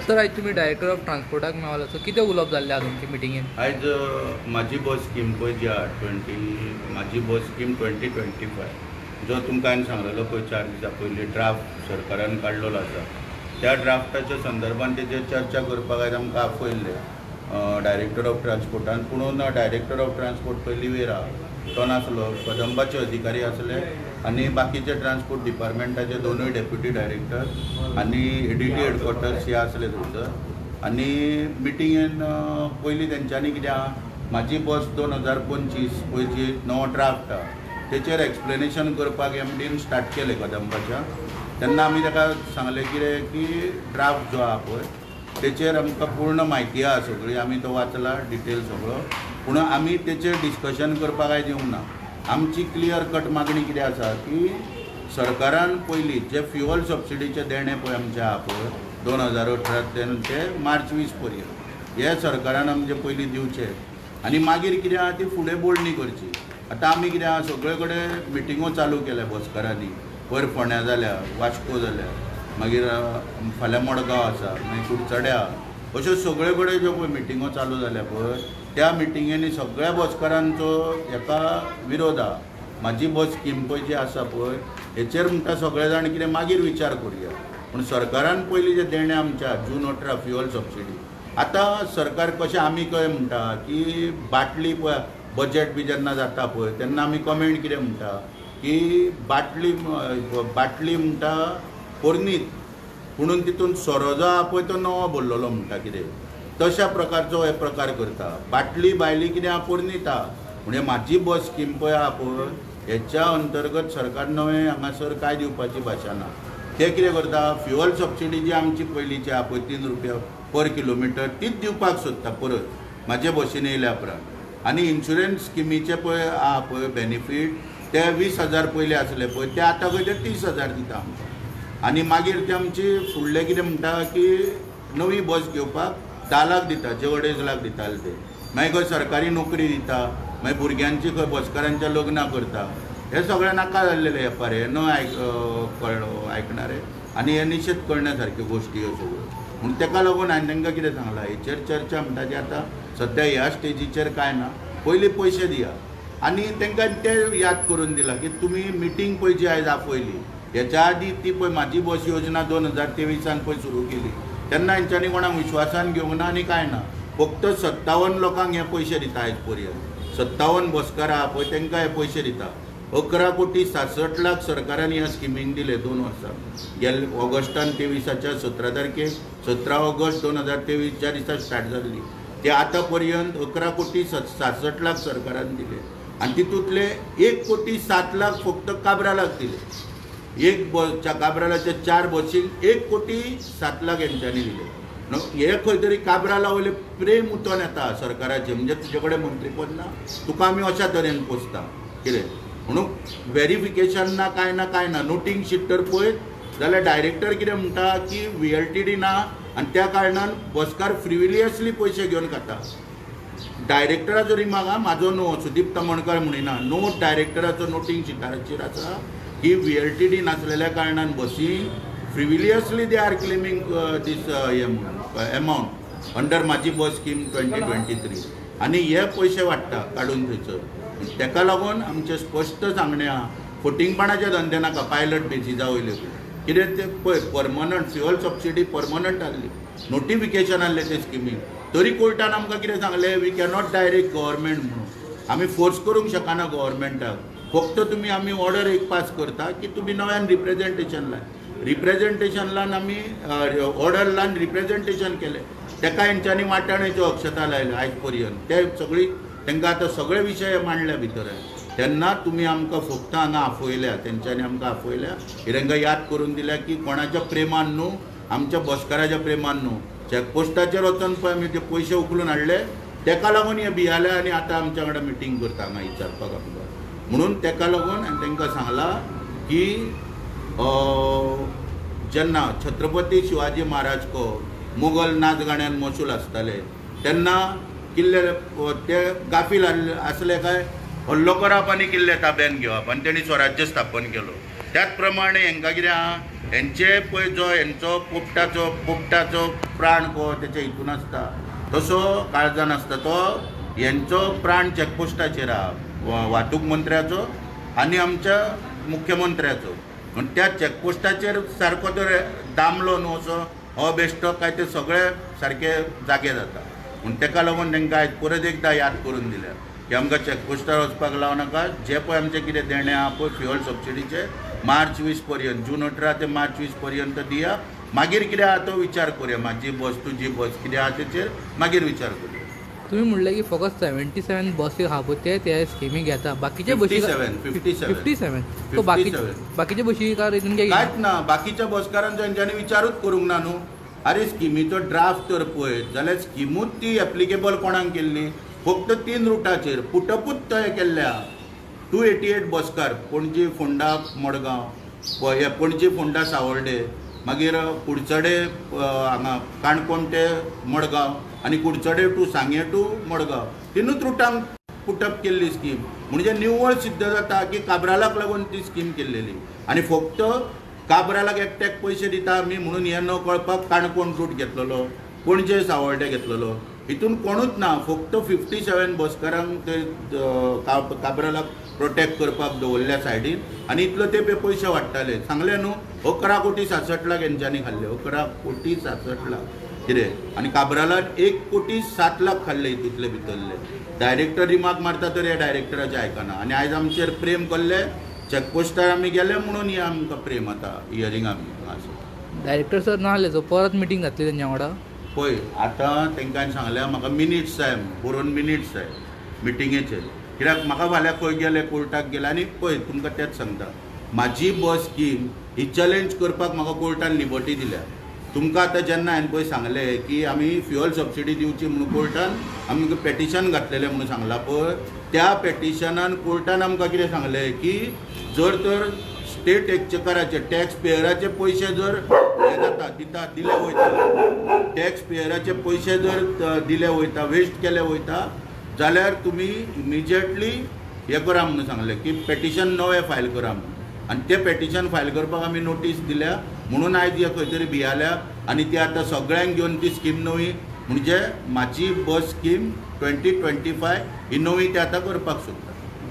Sir आज तुम्ही director of ट्रान्सपोर्टाक मेळ्ळो सो कितें उलोवप जाल्लें आहा तुमचे मिटिंगेन? आज माझी बस स्कीम पळय जी आहा माझी बस स्कीम 2025 जो तुमकां हांवें सांगलेलो पळय 4 दिसां पयलीं ड्राफ्ट सरकारान काडलेलो आसा त्या ड्राफ्टाच्या संदर्भात तेजेर चर्चा करपाक आयज आमकां आपयल्ले डायरेक्टर ऑफ ट्रान्सपोर्टान. पुणून डायरेक्टर ऑफ ट्रान्सपोर्ट पयलीं वेरा तो नासलो, कदंबाचे अधिकारी आसले आनी बाकीचे ट्रान्सपोर्ट डिपार्टमेंटाचे दोनूय डेप्युटी डायरेक्टर आनी एडीटी हेडक्वॉर्टर्स हे आसले थंयसर. आनी मिटिंगेन पयलीं तेंच्यांनी कितें आहा म्हाजी बस 2025 पळय जी नवो ड्राफ्ट आहा तेचेर एक्सप्लेनेशन करपाक एमडीन स्टार्ट केलें कदंबाच्या. तेन्ना आमी ताका सांगलें कितें की ड्राफ्ट जो आहा पळय तेचेर आमकां पूर्ण म्हायती आहा सगळी, आमी तो वाचला डिटेल सगळो, पूण आमी तेचेर डिस्कशन करपाक आयज येवंक ना. आमची क्लियर कट मागणी कितें आसा की सरकारान पयलीं जे फ्युअल सबसिडीचे देणे पळय आमचे आहा पळय 2018 ते मार्च 20 पर्यंत हे सरकारान आमचे पयलीं दिवचे आनी मागीर कितें आहा ती फुडें बोडणी करची. आतां आमी कितें आहा सगळे कडेन मिटिंगो चालू केल्या बसकारांनी, पयर फोंड्या जाल्या, वास्को जाल्या, मागीर फाल्यां मडगांव आसा, मागीर कुडचड्या, अश्यो सगळे कडेन ज्यो पळय मिटिंगो चालू जाल्या पळय त्या मिटिंगेनी सगळ्या बसकारांचो हेका विरोध आहा. म्हाजी बस स्कीम पळय जी आसा पळय हेचेर म्हणटा सगळे जाण कितें मागीर विचार करुया, पूण सरकारान पयलीं जे देणे आमच्या जून 18 फ्युअल सबसिडी आतां सरकार कशें आमी कशें म्हणटा की बाटली पळय बजेट बी जेन्ना जाता पळय तेन्ना आमी कमेंट कितें म्हणटा की बाटली म्हणटा पोरनीत पुणून तितून सोरो जो आहा पळय तो नवो भरलेलो म्हणटा कितें तशा प्रकारचो हे प्रकार करता. बाटली बायली कितें आहा पोरनीत आहा, म्हणजे म्हाजी बस स्कीम पळय आहा पळय हेच्या अंतर्गत सरकार नवें हांगासर काय दिवपाची भाशा ना. ते कितें करता फ्युअल सबसिडी जी आमची पयलींची आहा पळय 3 रुपया पर किलोमिटर तीच दिवपाक सोदता परत म्हाजे बसीन येयल्या उपरांत. आनी इन्शुरन्स स्किमीचे पळय आहा पळय बेनिफीट ते 20,000 पयलीं आसले पळय ते आतां खंय ते 30,000 दिता आमकां. आनी मागीर ते आमची फुडले कितें म्हणटा की नवी बस घेवपाक 10 लाख दिता, जे 2.5 लाख दिताले ते. मागीर खंय सरकारी नोकरी दिता, मागीर भुरग्यांची खंय बसकारांच्या लग्नां करता. हे सगळें नाका जाल्लेले वेपार, हे न आयकणारे आनी हे निशेध करण्यासारक्यो गोश्टी ह्यो सगळ्यो. म्हणून तेका लागून हांवें तांकां कितें सांगलां हेचेर चर्चा म्हणटा ती आतां सद्या ह्या स्टेजीचेर कांय ना, पयलीं पयशे दिया. आनी तांकां ते याद करून दिलां की तुमी मिटींग पळय जी आयज आपयली हेच्या आदी ती पळय म्हाजी बस योजना 2023 पळय सुरू केली तेन्ना हेंच्यांनी कोणाक विश्वासान घेवंक ना आनी कांय ना. फक्त 57 लोकांक हे पयशे दिता आयज पर्यंत, 57 बसकार आहा पळय तांकां हे पयशे दिता. 11 कोटी 67 लाख सरकारान ह्या स्किमीक दिले 2 वर्सां. गेल ऑगस्टान 23च्या 17 तारखेक 17 ऑगस्ट 2023 ज्या दिसा स्टार्ट जाल्ली ते आतां पर्यंत 11 कोटी 67 लाख सरकारान दिले आनी तितूंतले 1 कोटी 7 लाख फक्त काब्रालाक दिले. काब्रालाच्या 4 बसीक 1 कोटी 7 लाख हेंच्यांनी दिले. हे खंय तरी काब्राला वयले प्रेम उतोन येता सरकाराचें, म्हणजे तुजे कडेन मंत्रीपद ना तुका आमी अशा तरेन पोसता कितें म्हणून व्हेरिफिकेशन ना काय ना. नोटींग शीट तर पळयत जाल्यार डायरेक्टर कितें म्हणटा की VLTD ना आनी त्या कारणान बसकार फ्रिविलियसली पयशे घेवन खाता. डायरेक्टराचो रिमार्क हा म्हाजो नो सुदीप तमणकर म्हणिना, नोट डायरेक्टराचो नोटींग शिटाचेर आसा की VLTD नासलेल्या कारणान बसी frivolously they are claiming this amount under म्हाजी बस स्कीम 2023 आनी हे पयशे वाडटा काडून थंयसर. तेका लागून आमचें स्पश्ट सांगणें आहा फटिंगपणाचे धंदे नाका, पायलट बेसिसा वयले कितें ते पळय परमनंट फ्युअल सबसिडी परमनंट आहली, नोटिफिकेशन आहलें ते स्किमीक. तरी कोर्टान आमकां कितें सांगलें वी कॅनॉट डायरेक्ट गव्हर्मेंट म्हणून आमी फोर्स करूंक शकना गव्हर्मेंटाक. फक्त तुमी आमी ऑर्डर एक पास करता की तुमी नव्यान रिप्रेझेंटेशन लावन आमी ऑर्डर लावन रिप्रेझेंटेशन केलें. तेका हेंच्यांनी वाटाण्याच्यो अक्षता लायल्यो आयज पर्यंत. ते सगळी तांकां आतां सगळे विशय मांडल्या भितर. तेन्ना तुमी आमकां फक्त हांगा आफयल्या, तेंच्यांनी आमकां आफयल्या, हे तांकां याद करून दिल्या की कोणाच्या प्रेमान न्हू, आमच्या बसकाराच्या प्रेमान न्हू. चॅकपोस्टाचेर वचून पळय आमी ते पयशे उखलून हाडले तेका लागून हे भियाल्या आनी आतां आमच्या कडेन मिटींग करता हांगा विचारपाक आमकां. म्हणून तेका लागून हांवें तांकां सांगलां की जेन्ना छत्रपती शिवाजी महाराज को मुघल नाच गाण्यान मसूल आसताले तेन्ना किल्ले ते गाफील आसले काय हल्लो करप आनी किल्ले ताब्यान घेवप आनी तेणी स्वराज्य स्थापन केलो. त्याच प्रमाणे हांकां कितें आहा हेंचे पळय जो हेंचो पोपटाचो प्राण को तेच्या हितून आसता तसो काळजान आसता तो हेंचो प्राण चॅकपोस्टाचेर आहा वाहतूक मंत्र्याचो आनी आमच्या मुख्यमंत्र्याचो म्हण त्या चॅकपोस्टाचेर सारको तर दामलो न्हू असो हो बेश्टो काय ते सगळे सारके जागे जाता म्हण तेका लागून तांकां आयज परत एकदां याद करून दिल्या की आमकां चॅकपोस्टार वचपाक लाव नाका जे पळय आमचे कितें देणे आहा पळय फ्युअल सबसिडीचे मार्च 20 पर्यंत जून 18 ते मार्च 20 पर्यंत दिया मागीर कितें आहा तो विचार करुया म्हाजी बस तुजी बस कितें आहा तेचेर मागीर विचार करुया. तुम्ही म्हणले की फकत 77 बसी आहा पळय ते स्किमी घेता बाकीचे बसी 57 तो बाकीचे बसी कार हितून कांयच ना बाकीच्या बसकारांचो हेंच्यांनी विचारूच करूंक ना न्हू. अरे स्किमीचो ड्राफ्ट तर पळयत जाल्यार स्किमूच ती एप्लिकेबल कोणाक केल्ली फक्त 3 रुटाचेर पुटपूत तय केल्ल्या 288 बसकार पणजी फोंडा मडगांव पणजी फोंडा सावर्डे मागीर कुडचडे हांगा काणकोण ते मडगांव आनी कुडचडे टू सांगे टू मडगांव 3 रुटांक पुटअप केल्ली स्कीम म्हणजे निव्वळ सिद्ध जाता की काब्रालाक लागून ती स्कीम केल्लेली आनी फक्त काब्रालाक एकट्याक पयशे दिता आमी म्हणून हें न कळपाक काणकोण रूट घेतलेलो पणजे सावर्डे घेतलेलो हितून कोणूच ना फक्त 57 बसकारांक ते काब्रालाक प्रोटेक्ट करपाक दवरल्या सायडीन आनी इतलो ते पयशे वाडटाले सांगले न्हू 11 कोटी 66 लाख हेंच्यांनी खाल्ले 11 कोटी 66 लाख कितें आनी काब्रालाक 1 कोटी 7 लाख खाल्ले हितूंतले भितरले. डायरेक्टर रिमार्क मारता तर हे डायरेक्टराचे आयकना आनी आयज आमचेर प्रेम केल्ले चॅकपोस्टार आमी गेले म्हणून हे आमकां प्रेम आतां हियरींग आमी डायरेक्टर सर नासले सो परत मिटींग जातली तेंच्या वांगडा पळय आतां तांकां सांगल्या म्हाका मिनिट्स जाय बरोवन मिनिट्स जाय मिटिंगेचे कित्याक म्हाका फाल्यां खंय गेले कोर्टाक गेले आनी पळय तुमकां तेंच सांगता म्हाजी बस स्कीम ही चॅलेंज करपाक म्हाका कोर्टान लिबर्टी दिल्या. तुमकां आतां जेन्ना हांवें पळय सांगलें की आमी फ्युअल सबसिडी दिवची म्हणून कोर्टान आमकां पेटिशन घातलेलें म्हणून सांगलां पळय त्या पेटिशनान कोर्टान आमकां कितें सांगलें की जर तर स्टेट एक्चेकराचे टॅक्स पेयराचे पयशे जर हे जाता दिले वयता टॅक्स पेयराचे पयशे जर दिले वयता वेस्ट केले वयता जाल्यार तुमी इमिजिएटली हे करा म्हणून सांगलें की पेटिशन नवें फायल करा म्हणून आनी तें पेटिशन फायल करपाक आमी नोटीस दिल्या म्हणून आयज हे खंय तरी भियाल्या आनी ती आतां सगळ्यांक घेवन ती स्कीम नवी म्हणजे म्हाजी बस स्कीम 2025 ही नवी ती आतां करपाक सोदता.